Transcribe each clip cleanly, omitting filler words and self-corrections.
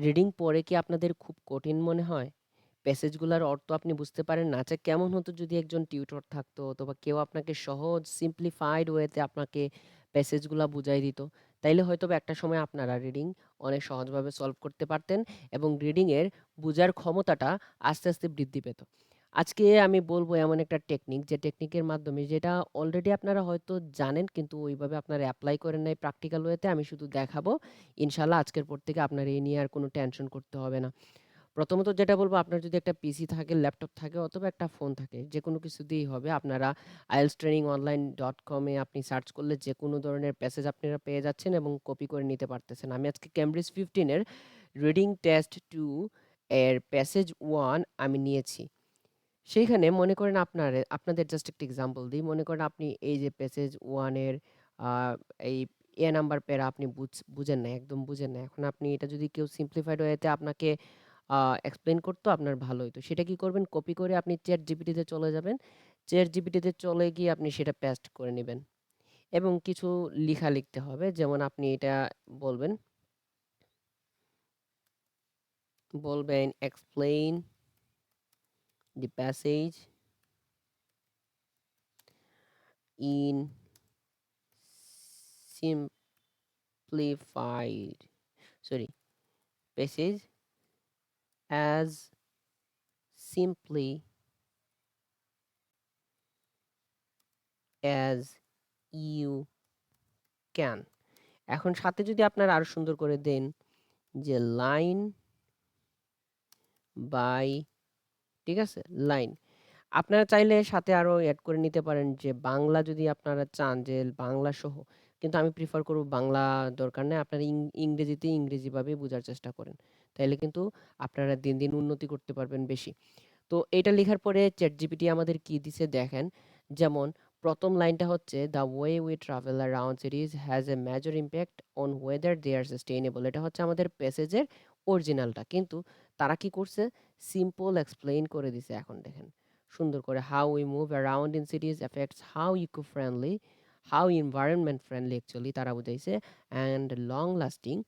Reading পড়ে কি আপনাদের খুব কঠিন মনে হয়? প্যাসেজগুলার অর্থ আপনি বুঝতে পারেন না? আচ্ছা কেমন হতো যদি একজন টিউটর থাকতো অথবা কেউ আপনাকে সহজ সিম্পলিফাইড ওয়েতে আপনাকে প্যাসেজগুলা বুঝায় দিত। তাইলে হয়তোবা একটা সময় আপনারা রিডিং অনেক সহজভাবে সলভ করতে পারতেন এবং রিডিংয়ের বুঝার ক্ষমতাটা আস্তে, আস্তে বৃদ্ধি পেত। আজকে আমি বলব এমন একটা টেকনিক যে টেকনিকের মাধ্যমে যেটা অলরেডি আপনারা হয়তো জানেন কিন্তু ওইভাবে আপনারা এপ্লাই করেন নাই প্র্যাকটিক্যাল ওয়েতে আমি শুধু দেখাবো। ইনশাআল্লাহ আজকের পর থেকে আপনার এই নিয়ে আর কোনো টেনশন করতে হবে না। প্রথমত যেটা বলব আপনার যদি একটা পিসি থাকে, ল্যাপটপ থাকে অথবা একটা ফোন থাকে, যেকোনো কিছু দিয়েই হবে। আপনারা ieltstrainingonline.com এ আপনি সার্চ করলে যেকোনো ধরনের প্যাসেজ আপনারা পেয়ে যাচ্ছেন এবং কপি করে নিতে পারতেছেন। আমি আজকে ক্যামব্রিজ 15 এর রিডিং টেস্ট 2 এর প্যাসেজ 1 আমি নিয়েছি। সেইখানে মনে করেন আপনাদের জাস্ট একটা এক্সাম্পল দিই। মনে করেন আপনি এই যে প্যাসেজ 1 এর আ এই নাম্বার প্যারা আপনি বুঝেন নাই, একদম বুঝেন নাই। এখন আপনি এটা যদি কেউ সিম্পলিফাইড ওয়েতে আপনাকে আ এক্সপ্লেইন করতো আপনার ভালো হইতো। সেটা কি করবেন? কপি করে আপনি ChatGPT তে চলে যাবেন। ChatGPT তে চলে গিয়ে আপনি সেটা পেস্ট করে নিবেন এবং কিছু লিখা লিখতে হবে। যেমন আপনি এটা বলবেন, explain the passage in simplified sorry, passage as simply as you can. এখন সাথে যদি আপনারা আরো সুন্দর করে দেন যে লাইন বাই, ঠিক আছে? লাইন। আপনারা চাইলে সাথে আরো এড করে নিতে পারেন যে বাংলা যদি আপনারা চান যে বাংলা সহ। কিন্তু আমি প্রেফার করব বাংলা দরকার নাই। আপনারা ইংরেজিতে ইংরেজিভাবে বুঝার চেষ্টা করেন। তাইলে কিন্তু আপনারা দিন, দিন উন্নতি করতে পারবেন বেশি। তো এটা লেখার পরে ChatGPT আমাদের কি দিছে দেখেন। যেমন ১ম লাইনটা হচ্ছে, "The way we travel around cities has a major impact on whether they are sustainable." এটা হচ্ছে আমাদের প্যাসেজের অরিজিনালটা। কিন্তু তারা কি করছে? সিম্পল এক্সপ্লেইন করে দিছে এখন দেখেন। সুন্দর করে, "How we move around in cities affects how eco-friendly, how environment friendly" actually তারা বুঝাইছে, "and long lasting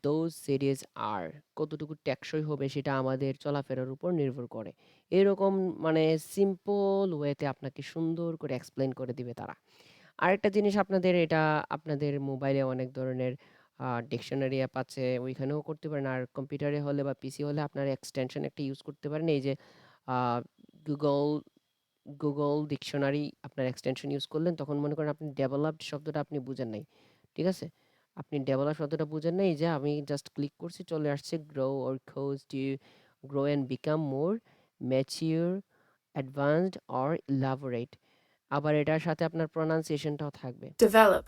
those series আর কতটুকু টেকসই হবে সেটা আমাদের চলাফেরার উপর নির্ভর করে।" এরকম মানে সিম্পল ওয়েতে আপনাকে সুন্দর করে এক্সপ্লেইন করে দিবে তারা। আরেকটা জিনিস আপনাদের এটা আপনাদের মোবাইলে অনেক ধরনের ডিকশনারি অ্যাপ আছে, ওইখানেও করতে পারেন। আর কম্পিউটারে হলে বা পিসি হলে আপনার এক্সটেনশন একটা ইউজ করতে পারেন। এই যে আ গুগল ডিকশনারি আপনার এক্সটেনশন ইউজ করলেন, তখন মনে করেন আপনি ডেভেলপড শব্দটা আপনি বুঝেন নাই। ঠিক আছে? আপনি ডেভেলপ শব্দটা বুঝেন নাই, এই যে আমি জাস্ট ক্লিক করছি চলে আসছে grow or cause to grow and become more mature, advanced or elaborate. আবার এটার সাথে আপনার প্রনাউন্সিয়েশনটাও থাকবে। develop,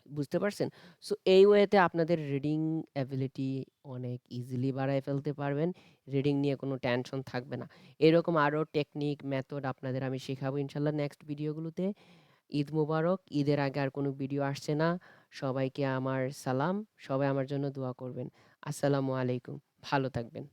বুঝতে পারছেন? সো এই ওয়েতে আপনাদের রিডিং এবিলিটি অনেক ইজিলি বাড়ায় ফেলতে পারবেন। রিডিং নিয়ে কোনো টেনশন থাকবে না। এরকম আরো টেকনিক, মেথড আপনাদের আমি শেখাবো ইনশাআল্লাহ নেক্সট ভিডিওগুলোতে। ঈদ মোবারক! ঈদের আগে আর কোনো ভিডিও আসছে না। সবাইকে আমার সালাম। সবাই আমার জন্য দোয়া করবেন। আসসালামু আলাইকুম। ভালো থাকবেন।